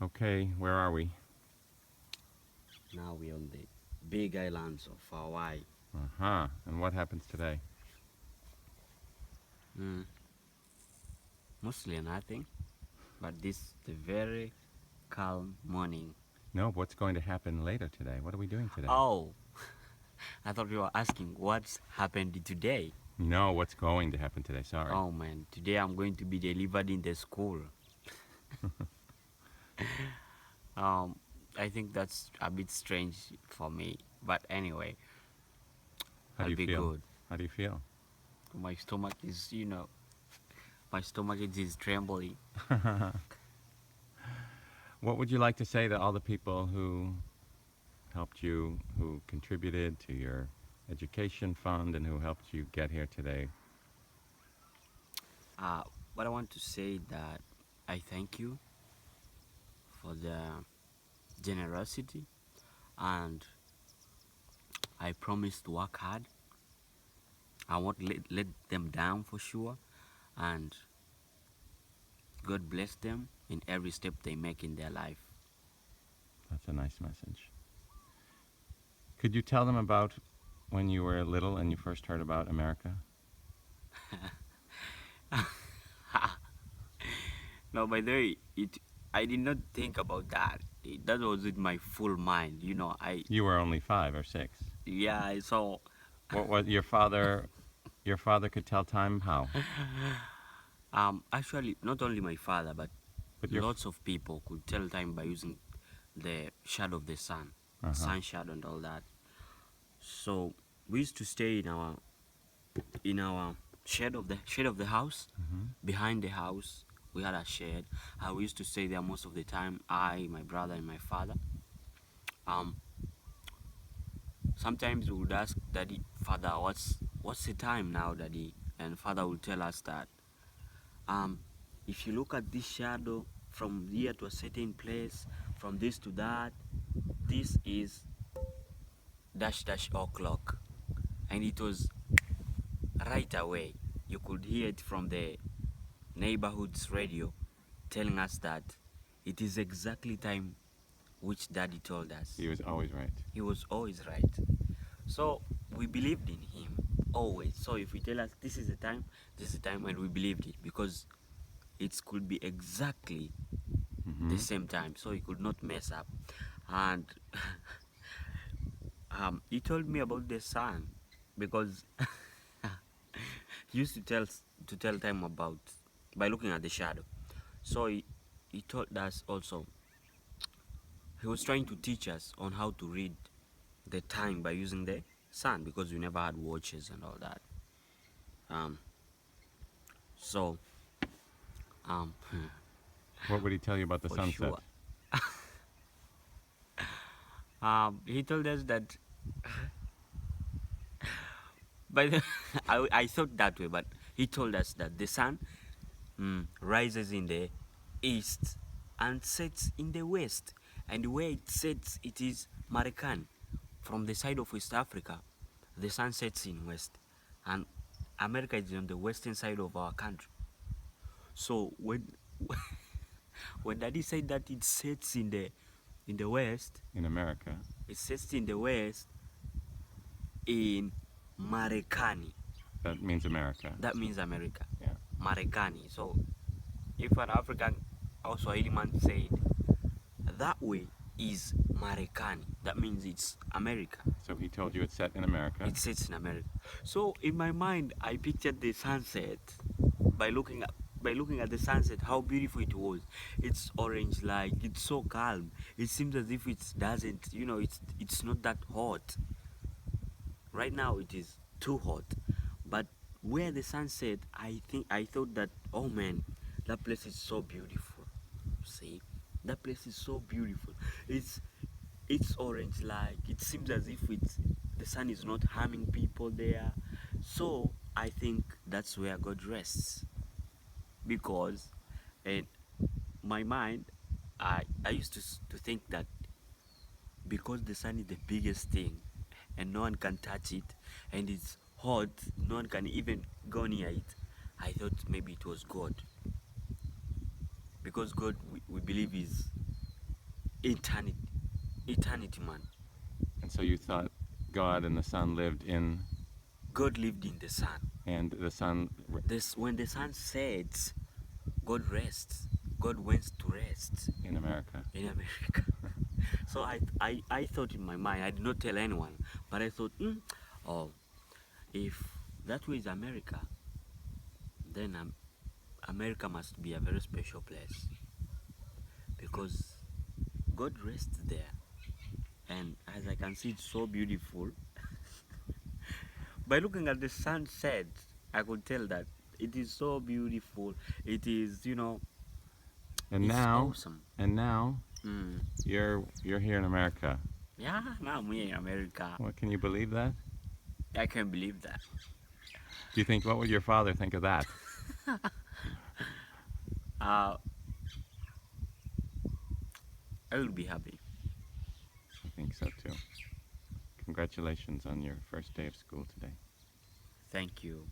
Okay, where are we? Now we're on the big islands of Hawaii. Uh-huh. And what happens today? Mm, Mostly nothing, but this the very calm morning. No, what's going to happen later today? What are we doing today? Oh, I thought you were asking what's happened today. No, what's going to happen today? Sorry. Oh man, today I'm going to be delivered in the school. Um, I think that's a bit strange for me, but anyway, How do I'll you be feel? good. How do you feel? My stomach is, my stomach is trembling. What would you like to say to all the people who helped you, who contributed to your education fund, and who helped you get here today? Uh, but I want to say that I thank you for the generosity, and I promise to work hard. I won't let them down for sure, and God bless them in every step they make in their life. That's a nice message. Could you tell them about when you were little and you first heard about America? No, by the way, I did not think about that. That was in my full mind. You were only 5 or 6. Yeah, I saw. What was your father? Your father could tell time how? Actually, not only my father, but But your lots of people could tell time by using the shadow of the sun, uh-huh. sun shadow, and all that. So we used to stay in our shade of the house. Hmm. Behind the house, we had a shed. We used to stay there most of the time. I, my brother, and my father. Um, Sometimes we would ask Daddy, Father, what's the time now, Daddy? And Father would tell us that um, if you look at this shadow from here to a certain place, from this to that, this is dash dash o'clock, and it was right away. You could hear it from the neighborhood's radio telling us that it is exactly time which Daddy told us. He was always right. He was always right. So we believed in him always. So if we tell us this is the time, this is the time, and we believed it because it could be exactly the Hmm. same time, so he could not mess up. And he told me about the sun because he used to tell time about by looking at the shadow. So he told us also he was trying to teach us on how to read the time by using the sun because we never had watches and all that. Um, so um, What would he tell you about the for sunset? sure, he told us that. By the, I thought that way, but he told us that the sun rises in the east and sets in the west, and where it sets, it is Marikani. From the side of West Africa, the sun sets in west, and America is on the western side of our country. So when Daddy said that it sets in the west, In America. it sets in the west in Marekani. That means America. That means America. Yeah. Marekani. So if an African or Swahili man said that way is Marekani, that means it's America. So he told you it's set in America. It sits in America. So in my mind, I pictured the sunset by looking at the sunset, how beautiful it was. It's orange, like it's so calm. It seems as if it doesn't, it's not that hot. Right now, it is too hot, but where the sun set, I thought that, oh man, that place is so beautiful. See, that place is so beautiful. It's orange, like it seems as if the sun is not harming people there. So I think that's where God rests, because in my mind, I used to think that because the sun is the biggest thing and no one can touch it, and it's hot, no one can even go near it, I thought maybe it was God, because God, we believe, is eternity, eternity, man. And so you thought God and the sun lived in, God lived in the sun. and the sun. This when the sun sets, God rests. God went to rest In America. in America. So I thought in my mind, I did not tell anyone, but I thought, oh, if that way is America, then America must be a very special place because God rests there. And as I can see, it's so beautiful. By looking at the sunset, I could tell that it is so beautiful. It is, And it's now, awesome. and now, Mm. you're here in America. Yeah, now I'm here in America. What, can you believe that? I can't believe that. Do you think, what would your father think of that? Uh, I will be happy. I think so too. Congratulations on your first day of school today. Thank you.